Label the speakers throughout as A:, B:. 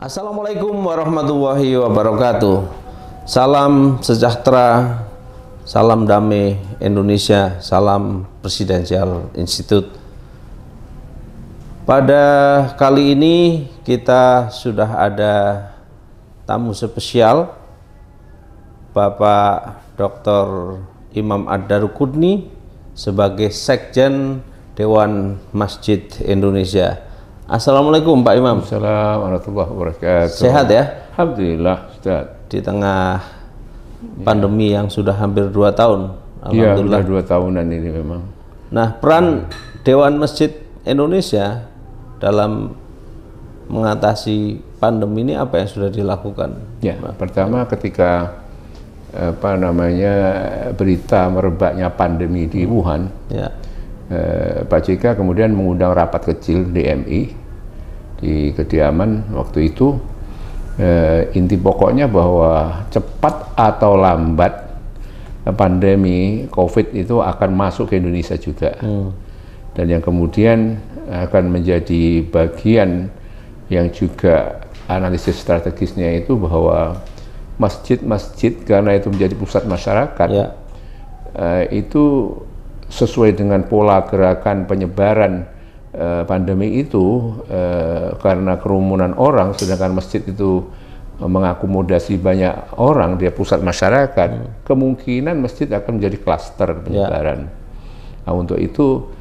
A: Assalamualaikum warahmatullahi wabarakatuh. Salam sejahtera, salam damai Indonesia, salam Presidensial Institute. Pada kali ini kita sudah ada tamu spesial, Bapak Dr. Imam Ad-Daruqutni sebagai Sekjen Dewan Masjid Indonesia. Assalamualaikum Pak Imam.
B: Assalamualaikum warahmatullahi wabarakatuh.
A: Sehat ya?
B: Alhamdulillah, Ustaz.
A: Di tengah pandemi yang sudah hampir 2 tahun.
B: Iya,
A: Alhamdulillah.
B: sudah 2 tahunan ini memang.
A: Nah, peran Dewan Masjid Indonesia dalam mengatasi pandemi ini apa yang sudah dilakukan?
B: Ya, pertama ketika berita merebaknya pandemi di Wuhan,
A: Ya.
B: Pak JK kemudian mengundang rapat kecil DMI di kediaman waktu itu. Inti pokoknya bahwa cepat atau lambat pandemi COVID itu akan masuk ke Indonesia juga, dan yang kemudian akan menjadi bagian yang juga analisis strategisnya itu bahwa masjid-masjid karena itu menjadi pusat masyarakat,
A: Ya.
B: itu sesuai dengan pola gerakan penyebaran pandemi itu, karena kerumunan orang, sedangkan masjid itu mengakomodasi banyak orang, dia pusat masyarakat, kemungkinan masjid akan menjadi klaster penyebaran. Nah, untuk itu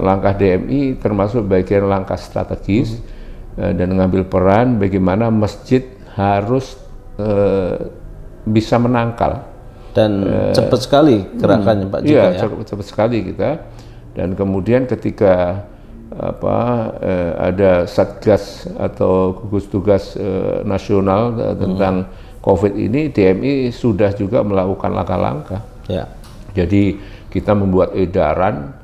B: langkah DMI termasuk bagian langkah strategis dan mengambil peran bagaimana masjid harus bisa menangkal.
A: Dan cepat sekali gerakannya Pak JK
B: Iya,
A: ya.
B: cepat sekali kita. Dan kemudian ketika ada satgas atau gugus tugas nasional tentang COVID ini, DMI sudah juga melakukan langkah-langkah.
A: Ya.
B: Jadi kita membuat edaran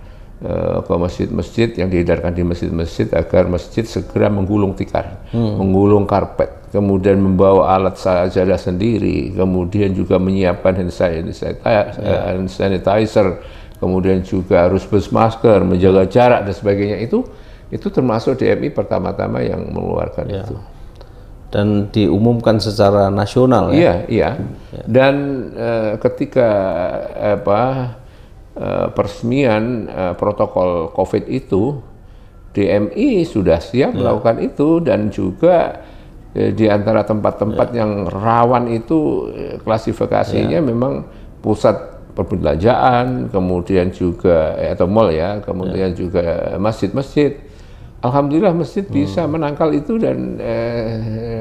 B: ke masjid-masjid, yang diedarkan di masjid-masjid agar masjid segera menggulung tikar, menggulung karpet, kemudian membawa alat sajadah sendiri, kemudian juga menyiapkan hand sanitizer, kemudian juga harus bermasker, menjaga jarak dan sebagainya. Itu termasuk DMI pertama-tama yang mengeluarkan itu.
A: Dan diumumkan secara nasional ya.
B: Iya. Dan ketika peresmian protokol COVID itu, DMI sudah siap melakukan itu, dan juga di antara tempat-tempat yang rawan itu klasifikasinya memang pusat perbelanjaan, kemudian juga atau mall ya, kemudian juga masjid-masjid. Alhamdulillah masjid bisa menangkal itu dan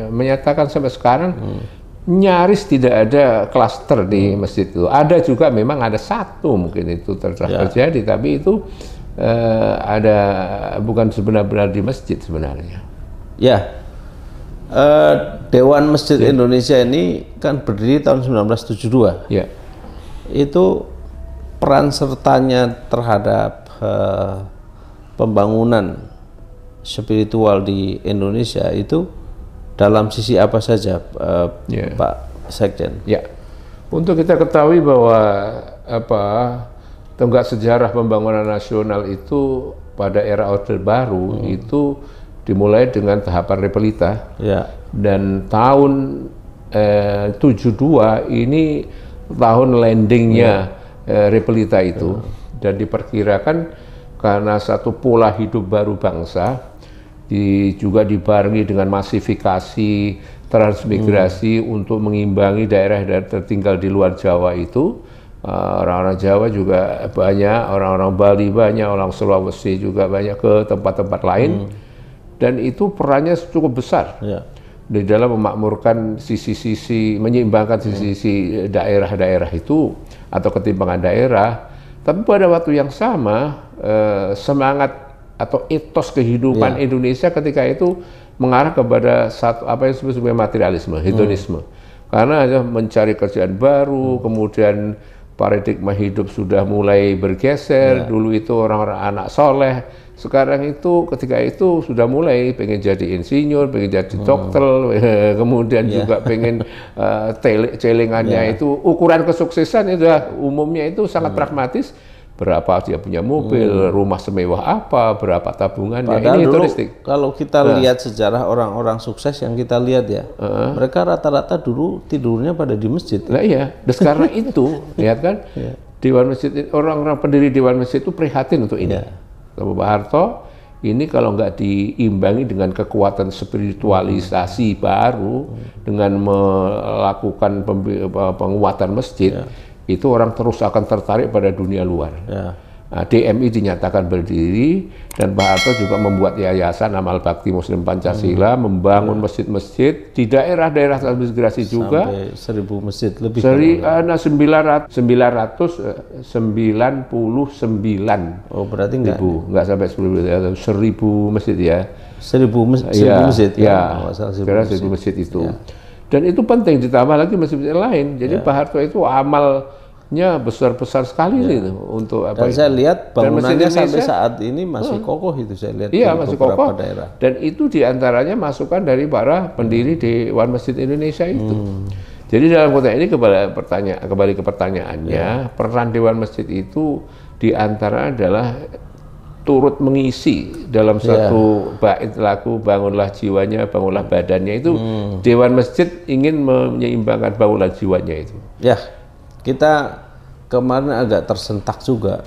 B: menyatakan sampai sekarang nyaris tidak ada klaster di masjid itu. Ada juga memang ada satu mungkin itu terjadi, tapi itu ada bukan sebenar-benar di masjid sebenarnya.
A: Ya. Dewan Masjid Indonesia ini kan berdiri tahun 1972.
B: Ya.
A: Itu peran sertanya terhadap pembangunan spiritual di Indonesia itu dalam sisi apa saja, Pak Sekjen?
B: Ya, untuk kita ketahui bahwa tonggak sejarah pembangunan nasional itu pada era Orde Baru itu dimulai dengan tahapan repelita.
A: Ya.
B: Dan tahun 72 ini tahun landingnya repelita itu, dan diperkirakan karena satu pola hidup baru bangsa, juga dibarengi dengan masifikasi transmigrasi untuk mengimbangi daerah-daerah tertinggal di luar Jawa itu. Orang-orang Jawa juga banyak, orang-orang Bali banyak, orang Sulawesi juga banyak ke tempat-tempat lain, dan itu perannya cukup besar di dalam memakmurkan sisi-sisi, menyeimbangkan sisi-sisi daerah-daerah itu atau ketimpangan daerah. Tapi pada waktu yang sama semangat atau etos kehidupan Indonesia ketika itu mengarah kepada satu apa yang disebut sebagai materialisme, hedonisme. Karena ada mencari kerjaan baru, kemudian paradigma hidup sudah mulai bergeser. Dulu itu orang-orang anak soleh, sekarang itu ketika itu sudah mulai pengen jadi insinyur, pengen jadi dokter, kemudian juga pengen celengannya itu ukuran kesuksesan itu umumnya itu sangat pragmatis. berapa dia punya mobil, rumah semewah apa, berapa tabungannya.
A: Padahal
B: Ini
A: dulu
B: turistik.
A: kalau kita lihat sejarah orang-orang sukses yang kita lihat ya, mereka rata-rata dulu tidurnya pada di masjid.
B: Nah iya, dan karena itu, lihat kan, Dewan Masjid, orang-orang pendiri Dewan Masjid itu prihatin untuk ini. Pak Harto, ini kalau nggak diimbangi dengan kekuatan spiritualisasi baru, dengan melakukan penguatan masjid, itu orang terus akan tertarik pada dunia luar. Nah, DMI dinyatakan berdiri, dan Pak Harto juga membuat yayasan Amal Bakti Muslim Pancasila, membangun masjid-masjid di daerah-daerah transmigrasi juga.
A: Sampai 1000 masjid lebih.
B: 999.
A: Oh, berarti
B: nggak sampai 1000 masjid ya.
A: 1000 masjid
B: ya. Sekarang 1000 masjid itu. Dan itu penting, ditambah lagi masjid-masjid lain. Jadi Pak Harto itu amalnya besar-besar sekali itu untuk apa.
A: Dan saya lihat bangunannya sampai saat ini masih kokoh itu, saya lihat di
B: masih kokoh.
A: daerah.
B: Dan itu diantaranya masukan dari para pendiri Dewan Masjid Indonesia itu. Jadi dalam konteks ini kembali ke pertanyaannya, peran Dewan Masjid itu diantara adalah turut mengisi dalam satu bait lagu bangunlah jiwanya, bangunlah badannya itu. Dewan Masjid ingin menyeimbangkan bangunlah jiwanya itu.
A: Ya, kita kemarin agak tersentak juga,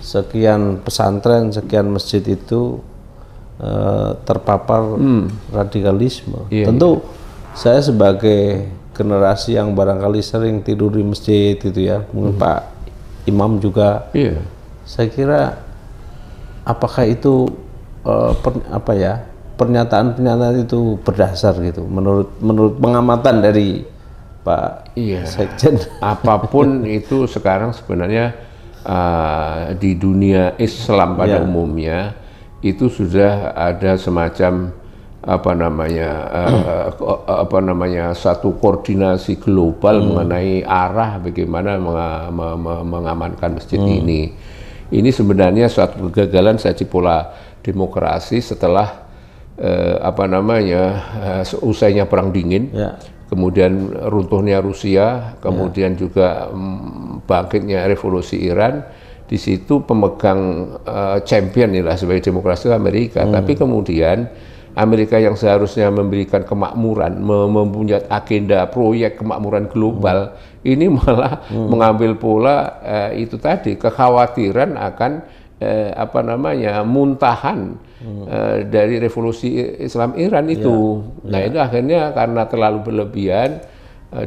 A: sekian pesantren, sekian masjid itu terpapar radikalisme. Tentu saya sebagai generasi yang barangkali sering tidur di masjid itu ya, mungkin Pak Imam juga, saya kira apakah itu pernyataan-pernyataan itu berdasar gitu menurut pengamatan dari Pak Sekjen?
B: Apapun itu sekarang sebenarnya di dunia Islam pada umumnya itu sudah ada semacam satu koordinasi global mengenai arah bagaimana mengamankan masjid ini. Ini sebenarnya suatu kegagalan saji pola demokrasi setelah usainya Perang Dingin, kemudian runtuhnya Rusia, kemudian juga bangkitnya revolusi Iran. Di situ pemegang champion inilah sebagai demokrasi Amerika, tapi kemudian Amerika yang seharusnya memberikan kemakmuran, mempunyai agenda proyek kemakmuran global, ini malah mengambil pola itu tadi, kekhawatiran akan muntahan dari revolusi Islam Iran itu. Nah itu akhirnya karena terlalu berlebihan,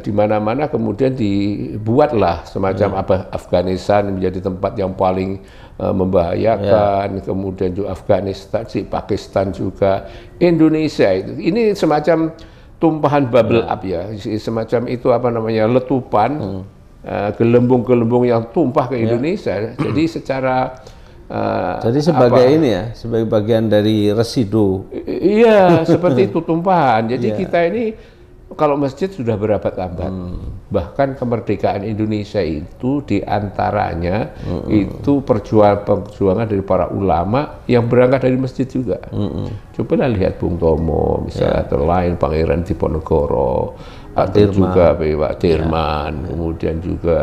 B: di mana-mana kemudian dibuatlah semacam Afghanistan menjadi tempat yang paling membahayakan, kemudian juga Afghanistan, Pakistan juga, Indonesia itu. Ini semacam tumpahan bubble up ya, semacam itu letupan, gelembung-gelembung yang tumpah ke Indonesia. Jadi secara
A: jadi sebagai sebagai bagian dari residu.
B: Iya, seperti itu tumpahan. Jadi kita ini kalau masjid sudah berabad-abad, bahkan kemerdekaan Indonesia itu diantaranya itu perjuangan dari para ulama yang berangkat dari masjid juga. Coba lihat Bung Tomo, misalnya atau lain Pangeran Diponegoro, atau juga Pak Dirman, kemudian juga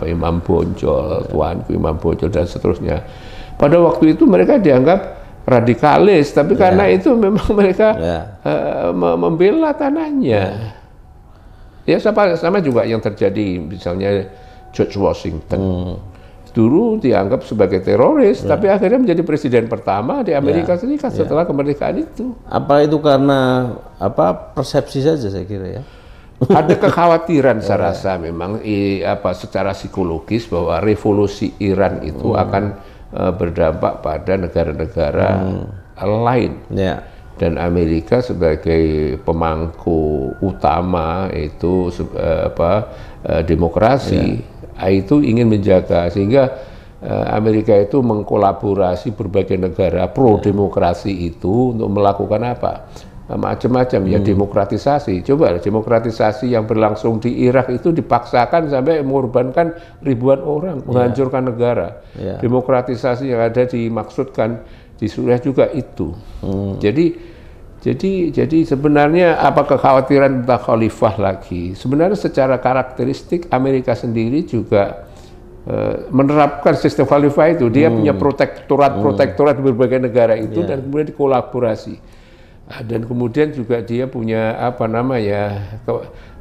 B: Imam Bonjol, Tuanku Imam Bonjol dan seterusnya. Pada waktu itu mereka dianggap radikalis, tapi karena itu memang mereka membela tanahnya. Ya sama juga yang terjadi misalnya George Washington. Dulu dianggap sebagai teroris, tapi akhirnya menjadi presiden pertama di Amerika Serikat setelah kemerdekaan itu.
A: Apa itu karena persepsi saja saya kira ya?
B: Ada kekhawatiran saya rasa memang secara psikologis bahwa revolusi Iran itu akan berdampak pada negara-negara lain, dan Amerika sebagai pemangku utama itu demokrasi itu ingin menjaga, sehingga Amerika itu mengkolaborasi berbagai negara pro demokrasi itu untuk melakukan macam-macam ya, demokratisasi. Coba demokratisasi yang berlangsung di Irak itu dipaksakan sampai mengorbankan ribuan orang, menghancurkan negara. Demokratisasi yang ada dimaksudkan di Suriah juga itu. Jadi sebenarnya apa kekhawatiran tentang khalifah lagi? Sebenarnya secara karakteristik Amerika sendiri juga menerapkan sistem khalifah itu. Dia punya protektorat di berbagai negara itu dan kemudian dikolaborasi. Dan kemudian juga dia punya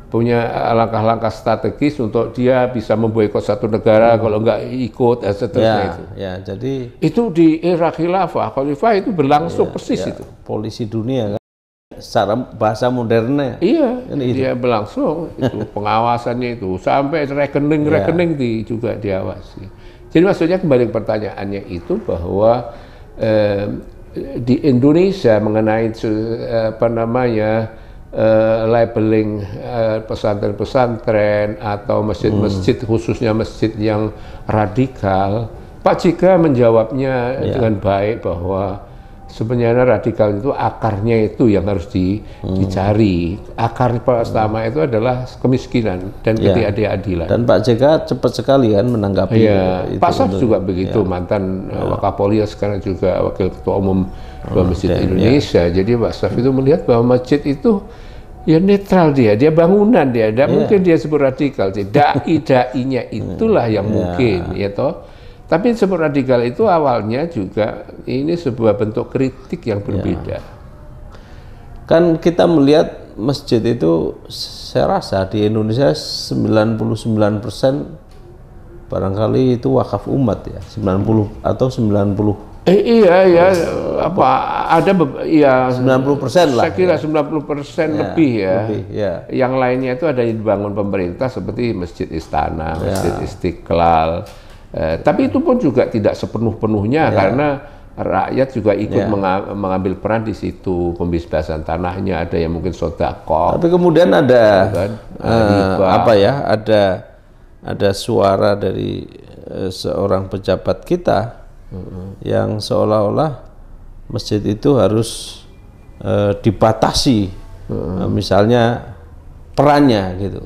B: punya langkah-langkah strategis untuk dia bisa memboikot satu negara kalau nggak ikut dan seterusnya itu.
A: Ya, jadi
B: itu di era khalifah itu berlangsung persis itu.
A: Polisi dunia kan, secara bahasa modernnya.
B: Iya, kan dia berlangsung itu pengawasannya itu sampai rekening juga diawasi. Jadi maksudnya kembali ke pertanyaannya itu bahwa di Indonesia mengenai labeling pesantren-pesantren atau masjid-masjid khususnya masjid yang radikal, Pak JK menjawabnya dengan baik bahwa sebenarnya radikal itu akarnya itu yang harus dicari. Akar pertama itu adalah kemiskinan dan ketidakadilan.
A: Dan Pak JK cepat sekali kan menanggapi.
B: Itu Pak Saf juga begitu, mantan Wakapolri, sekarang juga Wakil Ketua Umum Masjid Indonesia. Jadi Pak Saf itu melihat bahwa masjid itu ya netral dia bangunan dia, tidak mungkin dia sebut radikal. Dai-dainya itulah yang mungkin, ya toh. Tapi sebut radikal itu awalnya juga ini sebuah bentuk kritik yang berbeda.
A: Kan kita melihat masjid itu, saya rasa di Indonesia 99% barangkali itu wakaf umat ya, 90 atau 90.
B: Iya, ada
A: 90% lah.
B: Saya kira 90% lebih ya. Yang lainnya itu ada yang dibangun pemerintah seperti Masjid Istana, Masjid Istiqlal. Tapi itu pun juga tidak sepenuh-penuhnya karena rakyat juga ikut mengambil peran di situ, pembebasan tanahnya, ada yang mungkin sedekah.
A: Tapi kemudian ada ada suara dari seorang pejabat kita yang seolah-olah masjid itu harus dibatasi, misalnya perannya gitu.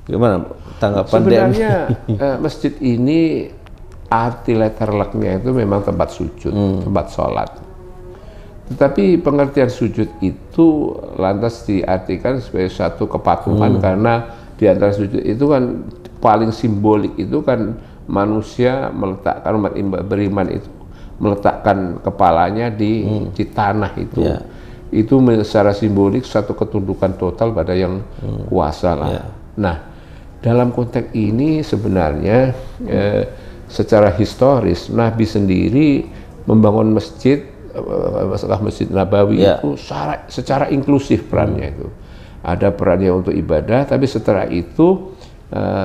A: Gimana tanggapan
B: sebenarnya masjid ini arti letterleknya itu memang tempat sujud, tempat sholat. Tetapi pengertian sujud itu lantas diartikan sebagai satu kepatuhan, karena di antara sujud itu kan paling simbolik itu kan manusia meletakkan, umat beriman itu meletakkan kepalanya di tanah itu. Itu secara simbolik satu ketundukan total pada yang kuasa lah. Nah, dalam konteks ini sebenarnya secara historis Nabi sendiri membangun masjid, Masjid Nabawi itu secara inklusif perannya itu. Ada perannya untuk ibadah, tapi setelah itu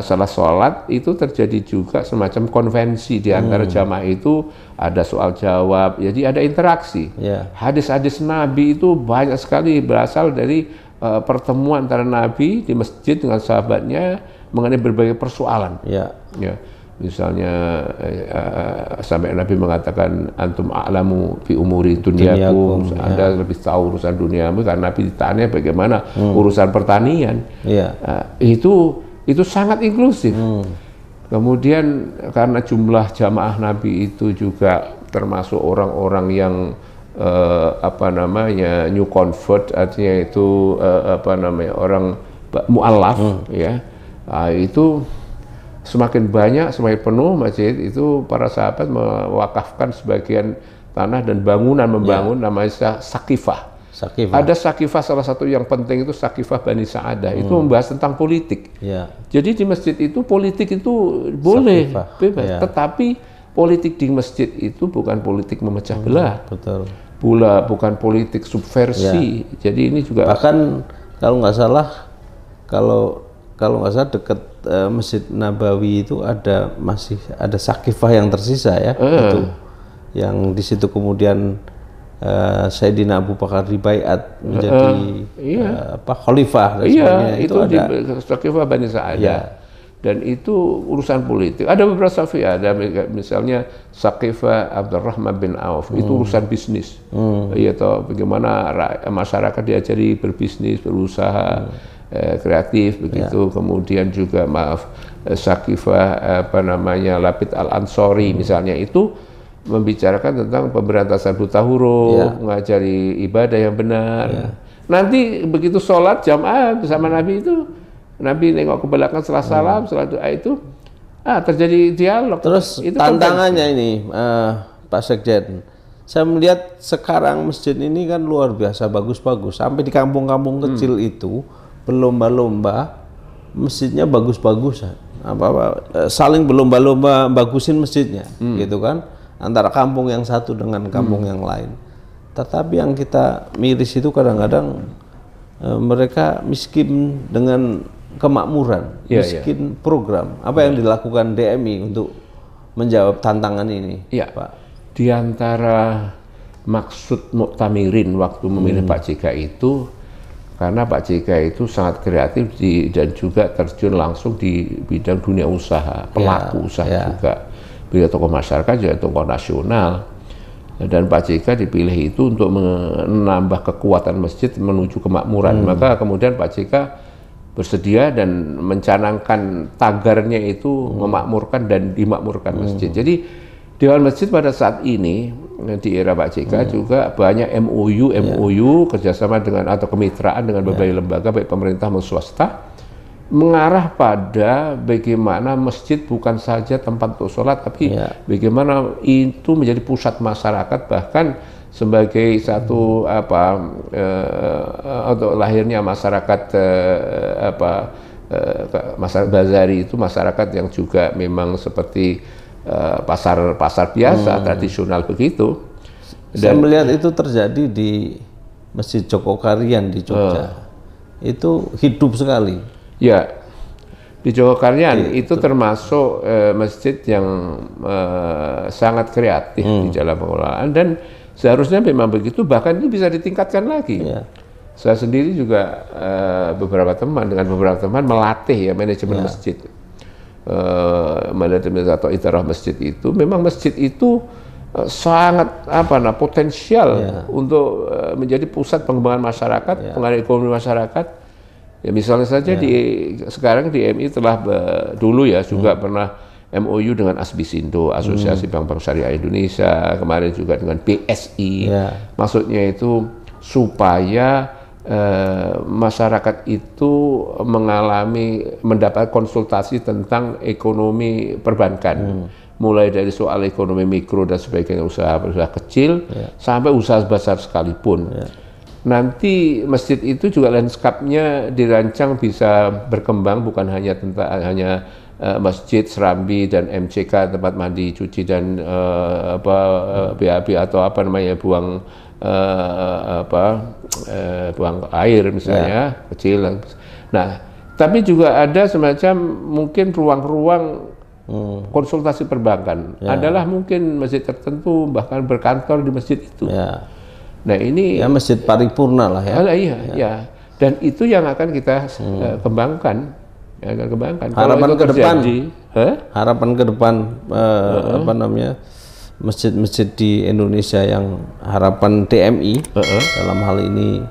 B: salah sholat itu terjadi juga semacam konvensi di antara jamaah itu, ada soal jawab, jadi ada interaksi. Hadis-hadis Nabi itu banyak sekali berasal dari pertemuan antara Nabi di masjid dengan sahabatnya mengenai berbagai persoalan. Misalnya sampai Nabi mengatakan antum a'lamu fi umuri dunyakum, Anda lebih tahu urusan duniamu, karena Nabi ditanya bagaimana urusan pertanian. Itu sangat inklusif. Kemudian karena jumlah jamaah Nabi itu juga termasuk orang-orang yang new convert, artinya itu orang mu'allaf, itu semakin banyak, semakin penuh masjid itu, para sahabat mewakafkan sebagian tanah dan bangunan namanya Sakifah. Ada Sakifah, salah satu yang penting itu Sakifah Bani Sa'adah, itu membahas tentang politik. Jadi di masjid itu politik itu boleh, bebas, tetapi politik di masjid itu bukan politik memecah belah. Bukan politik subversi. Jadi ini juga
A: bahkan kalau nggak salah dekat Masjid Nabawi itu masih ada Sakifah yang tersisa ya, itu yang di situ kemudian Sayyidina Abu Bakar dibaiat menjadi khalifah dan sebagainya.
B: Itu ada di Sakifah Bani Sa'adah. Dan itu urusan politik. Ada beberapa Sakifah, ada misalnya Sakifah Abdurrahman bin Auf, itu urusan bisnis. Bagaimana masyarakat diajari berbisnis, berusaha, kreatif begitu. Kemudian juga Sakifah Labid Al-Ansori misalnya, itu membicarakan tentang pemberantasan buta huruf, mengajari ibadah yang benar. Nanti begitu sholat jamaah bersama Nabi itu, Nabi nengok ke belakang setelah salam, setelah doa itu, terjadi dialog.
A: Terus itu tantangannya ini, Pak Sekjen, saya melihat sekarang masjid ini kan luar biasa bagus-bagus. Sampai di kampung-kampung kecil itu berlomba-lomba masjidnya bagus-bagus. Saling berlomba-lomba bagusin masjidnya, gitu kan? Antara kampung yang satu dengan kampung yang lain. Tetapi yang kita miris itu kadang-kadang mereka miskin dengan kemakmuran, miskin program. Apa yang dilakukan DMI untuk menjawab tantangan ini, Pak?
B: Di antara maksud Muktamirin waktu memilih Pak JK itu, karena Pak JK itu sangat kreatif dan juga terjun langsung di bidang dunia usaha, pelaku usaha juga. Beliau tokoh masyarakat, juga tokoh nasional. Dan Pak JK dipilih itu untuk menambah kekuatan masjid menuju kemakmuran. Maka kemudian Pak JK bersedia dan mencanangkan tagarnya itu memakmurkan dan dimakmurkan masjid. Jadi Dewan Masjid pada saat ini di era Pak JK juga banyak MOU kerjasama dengan atau kemitraan dengan berbagai lembaga baik pemerintah maupun swasta mengarah pada bagaimana masjid bukan saja tempat untuk sholat, tapi bagaimana itu menjadi pusat masyarakat, bahkan sebagai satu untuk lahirnya masyarakat masyarakat Bazari itu masyarakat yang juga memang seperti pasar biasa tradisional begitu.
A: Saya melihat itu terjadi di Masjid Jogokarian di Jogja. Itu hidup sekali.
B: Ya, di Jogokarian itu termasuk masjid yang sangat kreatif di dalam pengelolaan, dan seharusnya memang begitu, bahkan itu bisa ditingkatkan lagi. Saya sendiri juga beberapa teman melatih manajemen masjid. Manajemen atau idarah masjid itu, memang masjid itu sangat potensial untuk menjadi pusat pengembangan masyarakat, pengembangan ekonomi masyarakat. Ya misalnya saja sekarang DMI telah dulu juga pernah MOU dengan Asbisindo, Asosiasi Bank-Bank Syariah Indonesia, kemarin juga dengan BSI. Maksudnya itu supaya masyarakat itu mendapat konsultasi tentang ekonomi perbankan, mulai dari soal ekonomi mikro dan sebagainya, usaha kecil sampai usaha besar sekalipun. Nanti masjid itu juga landscape-nya dirancang bisa berkembang, bukan hanya masjid, serambi dan MCK, tempat mandi, cuci dan BAB atau buang buang air misalnya kecil. Nah, tapi juga ada semacam mungkin ruang-ruang konsultasi perbankan. Adalah mungkin masjid tertentu bahkan berkantor di masjid itu. Nah ini
A: masjid paripurna lah
B: Dan itu yang akan kita kembangkan.
A: Harapan ke depan, harapan ke depan masjid-masjid di Indonesia yang harapan DMI dalam hal ini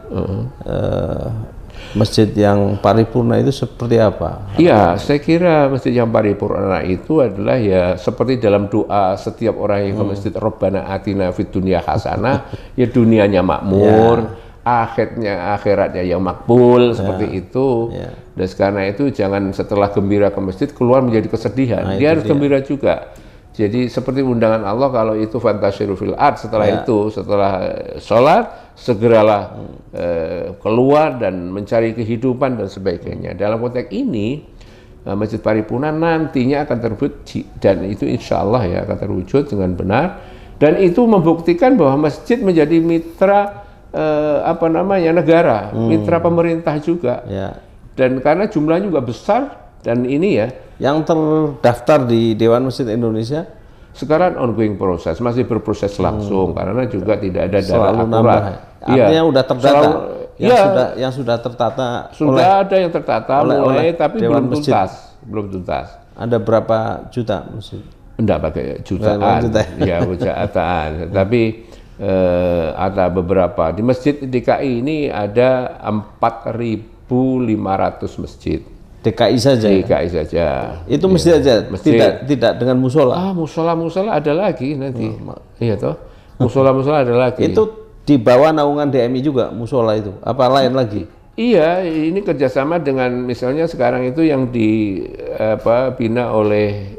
A: masjid yang paripurna itu seperti apa?
B: Iya, saya kira masjid yang paripurna itu adalah seperti dalam doa setiap orang yang ke masjid, Rabbana atina fid dunya hasanah, dunianya makmur, akhiratnya yang makbul, seperti itu. Dan karena itu jangan setelah gembira ke masjid keluar menjadi kesedihan. Dia harus gembira juga. Jadi seperti undangan Allah, kalau itu fantasyiru fil ard, setelah sholat segeralah keluar dan mencari kehidupan dan sebagainya. Dalam konteks ini Masjid Paripurna nantinya akan terwujud, dan itu insya Allah akan terwujud dengan benar, dan itu membuktikan bahwa masjid menjadi mitra negara, mitra pemerintah juga. Dan karena jumlahnya juga besar. Dan ini
A: yang terdaftar di Dewan Masjid Indonesia
B: sekarang ongoing proses, masih berproses langsung karena juga tidak ada data akurat.
A: Artinya udah terdata. Yang sudah tertata.
B: Sudah ada yang tertata mulai, tapi belum tuntas. Ada
A: berapa juta masjid?
B: Enggak pakai jutaan. Jutaan. Tapi ada beberapa di masjid DKI ini ada 4.500 masjid.
A: DKI saja.
B: DKI saja.
A: Itu masjid aja. Tidak dengan musola.
B: Musola ada lagi nanti. Iya toh. Musola ada lagi.
A: Itu di bawah naungan DMI juga musola itu. Apa lain lagi?
B: Iya, ini kerjasama dengan misalnya sekarang itu yang dibina oleh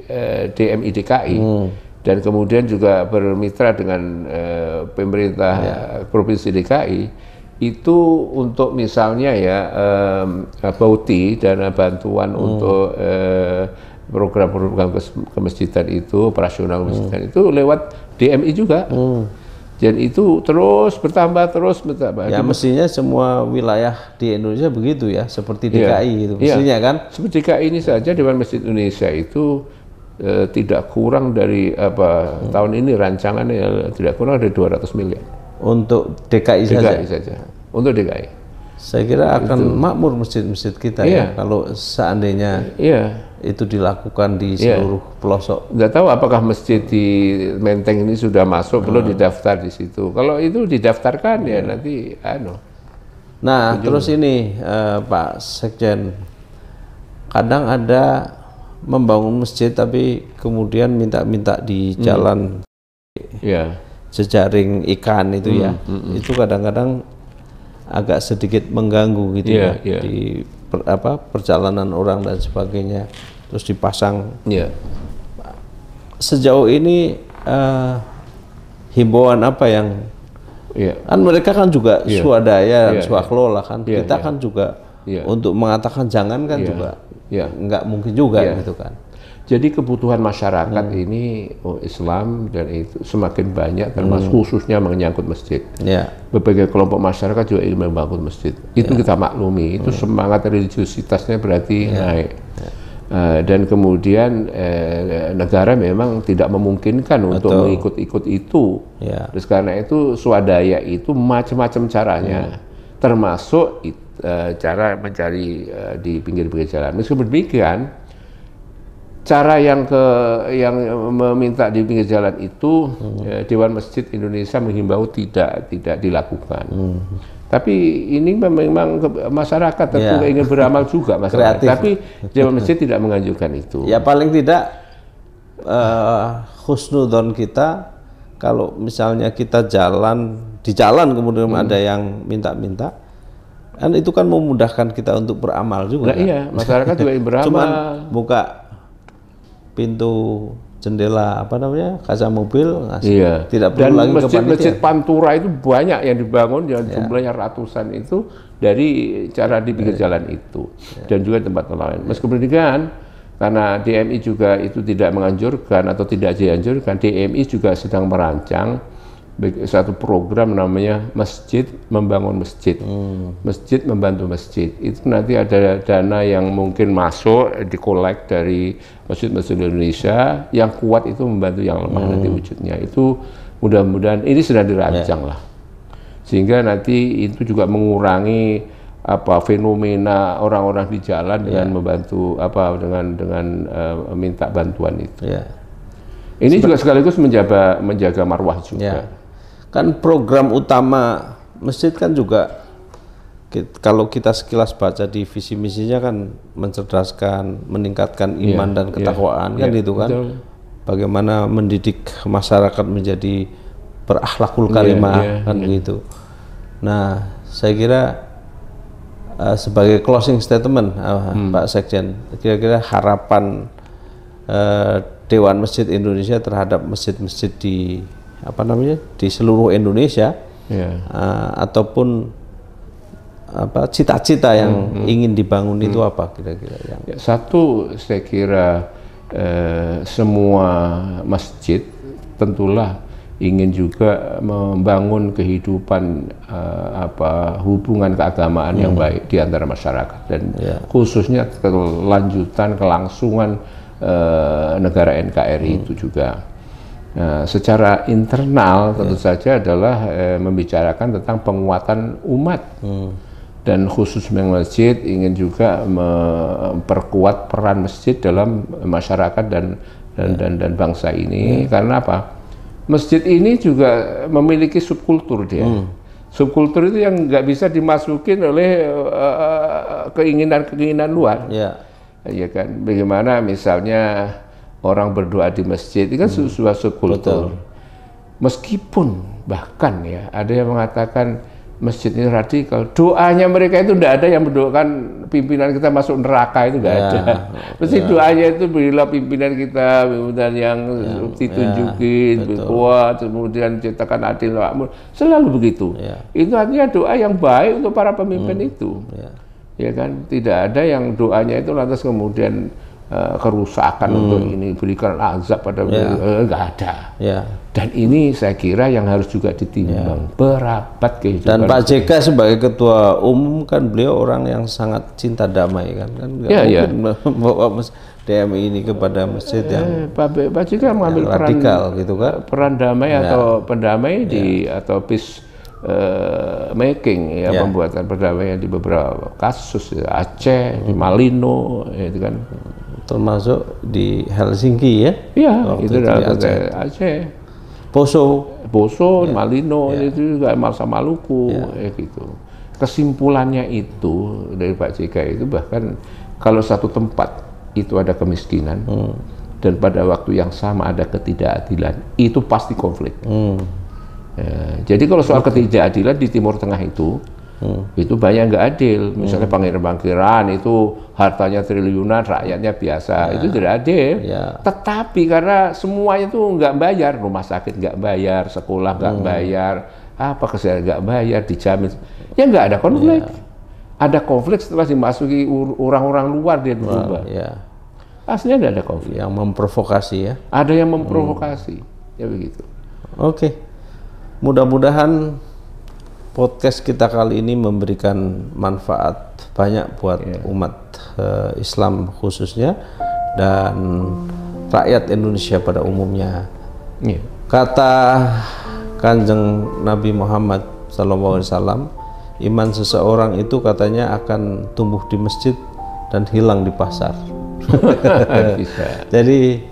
B: DMI DKI dan kemudian juga bermitra dengan pemerintah Provinsi DKI itu untuk misalnya ya BAUTI, dana bantuan untuk program-program kemasjidan itu, operasional kemasjidan itu lewat DMI juga. Dan itu terus bertambah.
A: Ya mestinya semua wilayah di Indonesia begitu ya, seperti DKI gitu. Mestinya kan?
B: Seperti DKI ini saja, Dewan Masjid Indonesia itu tidak kurang dari tahun ini rancangannya tidak kurang dari 200 miliar.
A: Untuk DKI
B: saja. Untuk DKI.
A: Saya kira akan makmur masjid-masjid kita ya kalau seandainya itu dilakukan di seluruh pelosok.
B: Nggak tahu apakah masjid di Menteng ini sudah masuk, perlu didaftar di situ. Kalau itu didaftarkan ya nanti
A: Nah, terus ini Pak Sekjen, kadang ada membangun masjid tapi kemudian minta-minta di jalan jejaring ikan itu itu kadang-kadang agak sedikit mengganggu gitu di perjalanan orang dan sebagainya, terus dipasang. Sejauh ini himbauan apa yang kan mereka kan juga swadaya dan swakelola kan, kita kan juga untuk mengatakan jangan kan juga nggak mungkin juga gitu kan.
B: Jadi kebutuhan masyarakat ini Islam dan itu semakin banyak, termasuk khususnya menyangkut masjid. Berbagai kelompok masyarakat juga ingin membangun masjid. Itu kita maklumi. Itu semangat religiusitasnya berarti naik. Dan kemudian negara memang tidak memungkinkan untuk mengikut-ikut itu. Terus karena itu swadaya itu macam-macam caranya, termasuk cara mencari di pinggir-pinggir jalan. Meskipun demikian, cara yang meminta di pinggir jalan itu Dewan Masjid Indonesia menghimbau tidak dilakukan. Tapi ini memang masyarakat tentu ingin beramal juga masyarakat. Tapi Dewan Masjid tidak menganjurkan itu.
A: Ya paling tidak husnudon kita kalau misalnya kita di jalan kemudian ada yang minta-minta, kan itu kan memudahkan kita untuk beramal juga.
B: Iya, masyarakat juga ingin beramal.
A: Cuman buka pintu jendela kaca mobil tidak perlu lagi ke panitia.
B: Masjid Pantura itu banyak yang dibangun yang jumlahnya ratusan itu dari cara di pinggir jalan itu dan juga tempat lain. Meskipun demikian, karena DMI juga itu tidak menganjurkan atau tidak dianjurkan, DMI juga sedang merancang satu program namanya Masjid Membangun Masjid. Masjid Membantu Masjid. Itu nanti ada dana yang mungkin masuk dikolek dari masjid-masjid Indonesia, yang kuat itu membantu yang lemah nanti wujudnya. Itu mudah-mudahan ini sudah dirancang lah. Sehingga nanti itu juga mengurangi fenomena orang-orang di jalan dengan membantu dengan minta bantuan itu. Ini juga sekaligus menjaga marwah juga.
A: Kan program utama masjid kan juga kalau kita sekilas baca di visi misinya kan mencerdaskan, meningkatkan iman dan ketakwaan kan itu kan. Betul. Bagaimana mendidik masyarakat menjadi berakhlakul karimah kan gitu. Nah, saya kira sebagai closing statement Pak Sekjen, kira-kira harapan Dewan Masjid Indonesia terhadap masjid-masjid di di seluruh Indonesia ataupun cita-cita yang ingin dibangun itu apa kira-kira yang
B: satu, saya kira semua masjid tentulah ingin juga membangun kehidupan hubungan keagamaan yang baik di antara masyarakat dan khususnya kelanjutan kelangsungan negara NKRI itu juga. Nah, secara internal tentu saja adalah membicarakan tentang penguatan umat dan khusus masjid ingin juga memperkuat peran masjid dalam masyarakat dan bangsa ini. Karena apa? Masjid ini juga memiliki subkultur dia. Subkultur itu yang nggak bisa dimasukin oleh keinginan luar. Ya kan, bagaimana misalnya orang berdoa di masjid itu kan sebuah subkultur. Meskipun bahkan ada yang mengatakan masjid ini radikal. Doanya mereka itu tidak ada yang mendoakan pimpinan kita masuk neraka, itu nggak ada. Mesti doanya itu berilah pimpinan kita, pimpinan yang ditunjukin, kuat, kemudian ciptakan adil makmur, selalu begitu. Itu artinya doa yang baik untuk para pemimpin itu. Ya kan, tidak ada yang doanya itu lantas kemudian kerusakan untuk ini, berikan azab pada nggak ada. Dan ini saya kira yang harus juga ditimbang berat kehidupan.
A: Dan Pak JK sebagai ketua umum kan beliau orang yang sangat cinta damai kan nggak mungkin membawa DMI ini kepada masjid yang
B: Pak JK mengambil peran
A: radikal gitu kan,
B: peran damai atau pendamai di atau peace making pembuatan perdamaian di beberapa kasus Aceh, di Malino itu kan,
A: termasuk di Helsinki
B: itu di Aceh. Poso, Malino itu juga Masa Maluku gitu. Kesimpulannya itu dari Pak JK itu bahkan kalau satu tempat itu ada kemiskinan dan pada waktu yang sama ada ketidakadilan, itu pasti konflik. Jadi kalau soal ketidakadilan di Timur Tengah itu banyak nggak adil. Misalnya pangeran-pangeran itu hartanya triliunan, rakyatnya biasa, itu tidak adil. Tetapi karena semuanya itu nggak bayar, rumah sakit nggak bayar, sekolah nggak bayar, apa kesehatan nggak bayar, dijamin, ya nggak ada konflik. Ada konflik setelah dimasuki orang-orang luar, dia berubah. Aslinya tidak ada konflik.
A: Yang memprovokasi ya?
B: Ada yang memprovokasi, ya begitu.
A: Oke. Mudah-mudahan podcast kita kali ini memberikan manfaat banyak buat umat Islam khususnya dan rakyat Indonesia pada umumnya. Kata Kanjeng Nabi Muhammad SAW, iman seseorang itu katanya akan tumbuh di masjid dan hilang di pasar. Jadi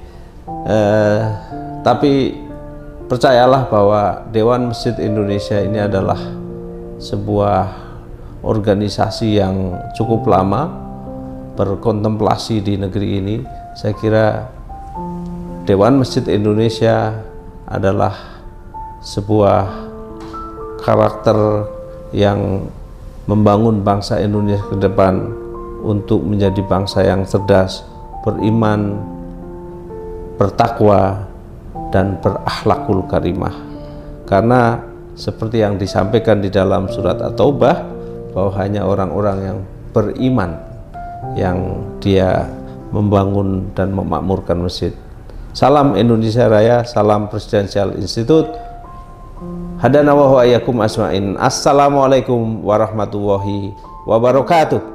A: tapi percayalah bahwa Dewan Masjid Indonesia ini adalah sebuah organisasi yang cukup lama berkontemplasi di negeri ini. Saya kira Dewan Masjid Indonesia adalah sebuah karakter yang membangun bangsa Indonesia ke depan untuk menjadi bangsa yang cerdas, beriman, bertakwa, dan berakhlakul karimah. Karena seperti yang disampaikan di dalam surat At-Taubah, bahwa hanya orang-orang yang beriman yang dia membangun dan memakmurkan masjid. Salam Indonesia Raya, salam Presidensial Institute. Hadana wa iyyakum asma'in. Assalamualaikum warahmatullahi wabarakatuh.